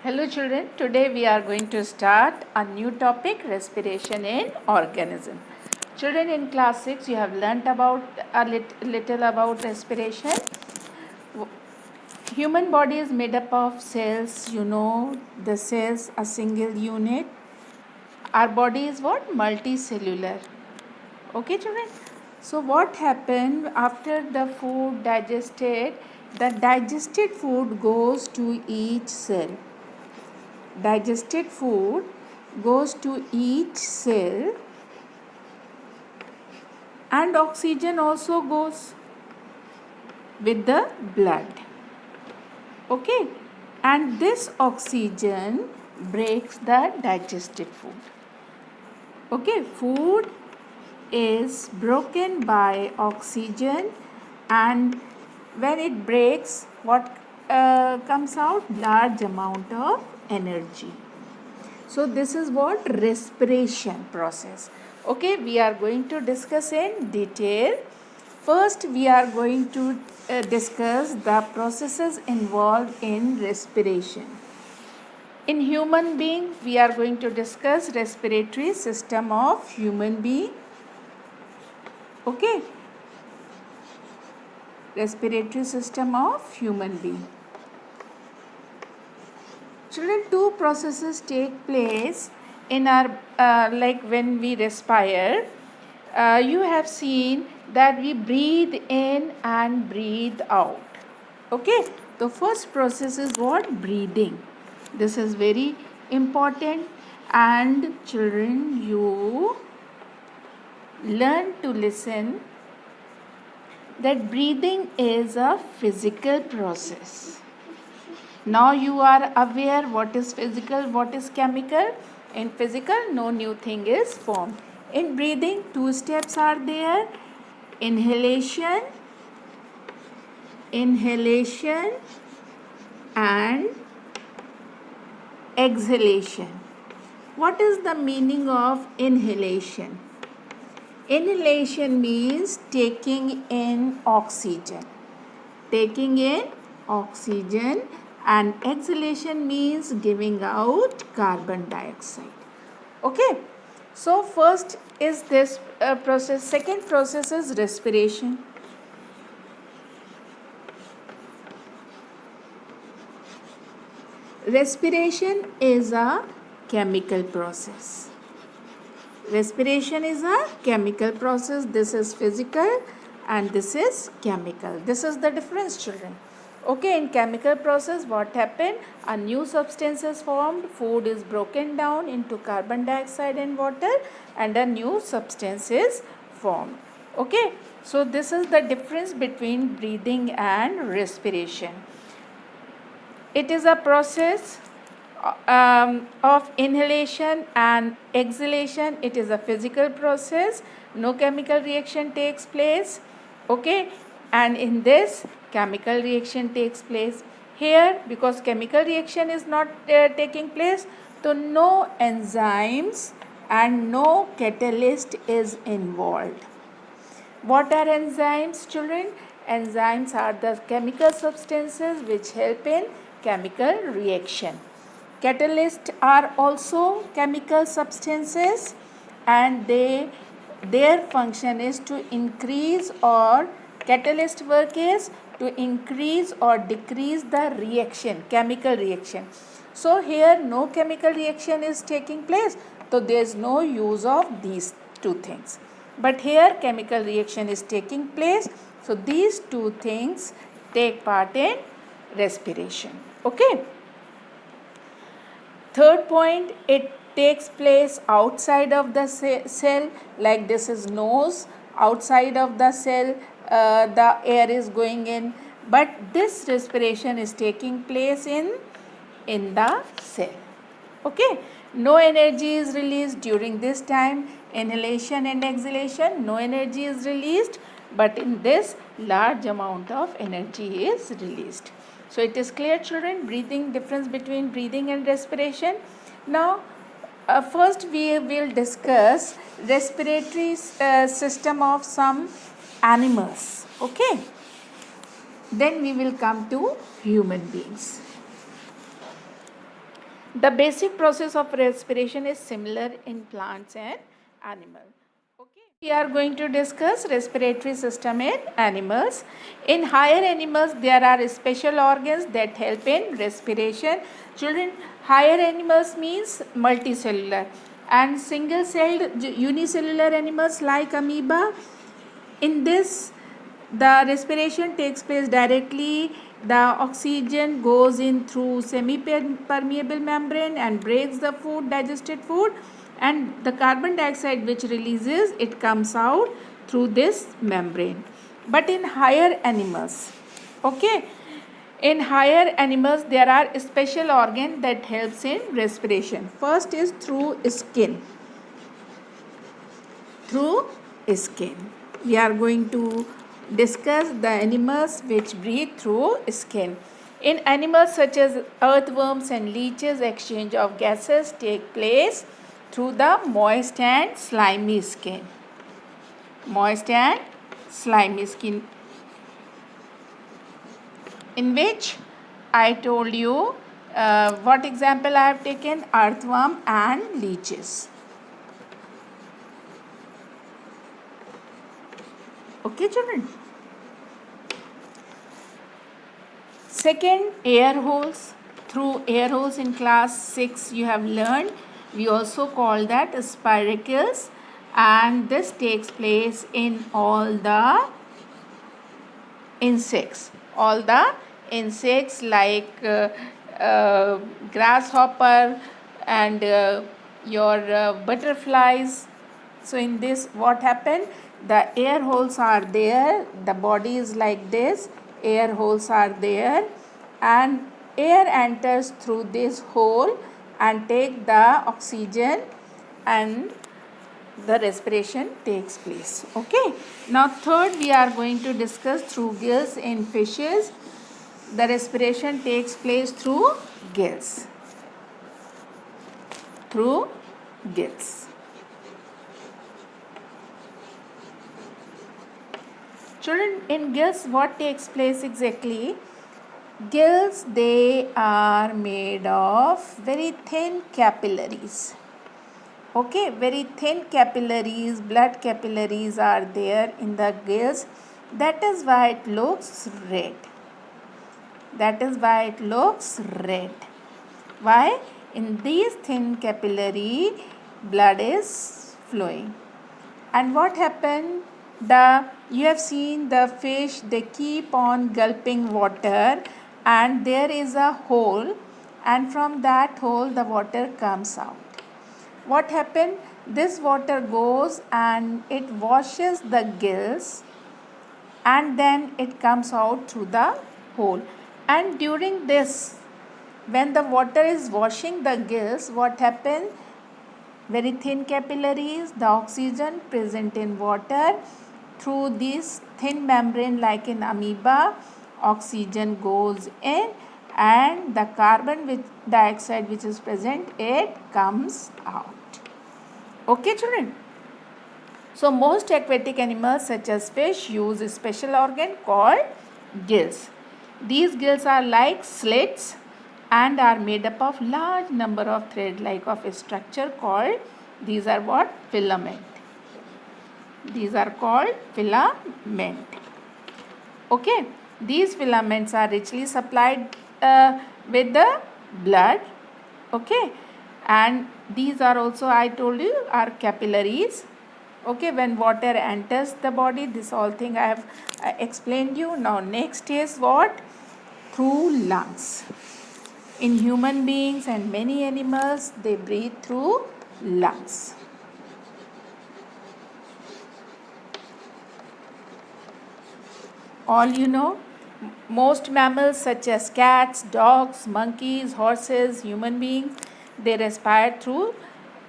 Hello children, today we are going to start a new topic, respiration in organism. Children, in class 6 you have learnt about little about respiration. Human body is made up of cells, the cells a single unit. Our body is what? Multicellular. Okay children? So what happened after the food digested? The digested food goes to each cell. Digested food goes to each cell and oxygen also goes with the blood. Okay, and this oxygen breaks the digested food. Okay, food is broken by oxygen, and when it breaks, what comes out? Large amount of energy. So this is what respiration process. Okay, we are going to discuss in detail. First, we are going to discuss the processes involved in respiration. In human being, we are going to discuss respiratory system of human being. Okay, respiratory system of human being. Children, two processes take place in our like when we respire. You have seen that we breathe in and breathe out. Okay, the first process is what? Breathing. This is very important, and children, you learn to listen that breathing is a physical process. Now you are aware what is physical, what is chemical. In physical, no new thing is formed. In breathing, two steps are there. Inhalation and exhalation. What is the meaning of inhalation? Inhalation means taking in oxygen. And exhalation means giving out carbon dioxide. Okay, so first is this process. Second process is respiration. Respiration is a chemical process. Respiration is a chemical process. This is physical and this is chemical. This is the difference, children. Okay, in chemical process, what happened? A new substance is formed. Food is broken down into carbon dioxide and water, and a new substance is formed. Okay, so this is the difference between breathing and respiration. It is a process of inhalation and exhalation. It is a physical process. No chemical reaction takes place. Okay, and in this chemical reaction takes place. Here, because chemical reaction is not taking place, so no enzymes and no catalyst is involved. What are enzymes, children? Enzymes are the chemical substances which help in chemical reaction. Catalysts are also chemical substances, and their function is to increase, or catalyst work is to increase or decrease the reaction, chemical reaction. So here no chemical reaction is taking place, so there is no use of these two things. But here chemical reaction is taking place, so these two things take part in respiration. Okay. Third point, it takes place outside of the cell, like this is nose. Outside of the cell, the air is going in, but this respiration is taking place in the cell. Okay, no energy is released during this time. Inhalation and exhalation, no energy is released, but in this large amount of energy is released. So it is clear, children, breathing, difference between breathing and respiration. Now first we will discuss respiratory system of some animals. Okay, then we will come to human beings. The basic process of respiration is similar in plants and animals. Okay. We are going to discuss respiratory system in animals. In higher animals, there are special organs that help in respiration. Children, higher animals means multicellular, and single-celled unicellular animals like amoeba. In this, the respiration takes place directly. The oxygen goes in through semi-permeable membrane and breaks the food, digested food, and the carbon dioxide which releases, it comes out through this membrane. But in higher animals, okay, in higher animals there are special organ that helps in respiration. First is through skin. Through skin. We are going to discuss the animals which breathe through skin. In animals such as earthworms and leeches, exchange of gases take place through the moist and slimy skin. Moist and slimy skin, in which I told you what example I have taken: earthworm and leeches. Okay, children. Second, air holes. Through air holes in class 6 you have learned. We also call that spiracles, and this takes place in all the insects. All the insects like grasshopper and your butterflies. So in this, what happened? The air holes are there. The body is like this. Air holes are there, and air enters through this hole and take the oxygen, and the respiration takes place. Okay. Now third, we are going to discuss through gills in fishes. The respiration takes place through gills. Through gills. Children, in gills what takes place exactly? Gills, they are made of very thin capillaries. Okay, very thin capillaries, blood capillaries are there in the gills. That is why it looks red. That is why it looks red. Why? In these thin capillary, blood is flowing. And what happened? You have seen the fish, they keep on gulping water, and there is a hole, and from that hole the water comes out. What happened? This water goes and it washes the gills, and then it comes out through the hole. And during this, when the water is washing the gills, what happens? Very thin capillaries, the oxygen present in water, through this thin membrane like in amoeba, oxygen goes in, and the carbon dioxide which is present, it comes out. Okay, children. So most aquatic animals such as fish use a special organ called gills. These gills are like slits and are made up of large number of thread-like of a structure called, these are what? Filament. These are called filament. Okay. These filaments are richly supplied with the blood. Okay. And these are also, I told you, are capillaries. Okay. When water enters the body, this all thing I have explained you. Now next is what? Through lungs. In human beings and many animals, they breathe through lungs. All you know, most mammals such as cats, dogs, monkeys, horses, human beings, they respire through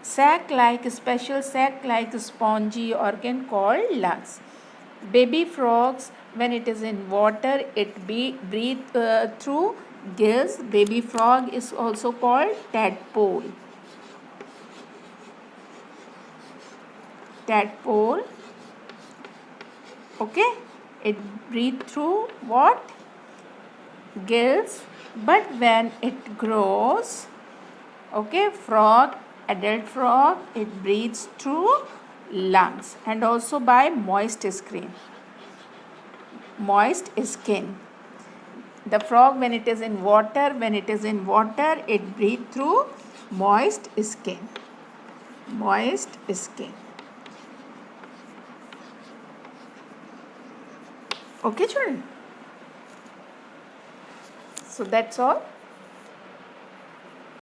special sac-like spongy organ called lungs. Baby frogs, when it is in water, it breathe through gills. Baby frog is also called tadpole. Tadpole. Okay. It breathes through what? Gills. But when it grows, Okay, frog, adult frog, it breathes through lungs and also by moist skin. Moist skin. The frog when it is in water, it breathes through moist skin. Moist skin. Okay, children. So that's all.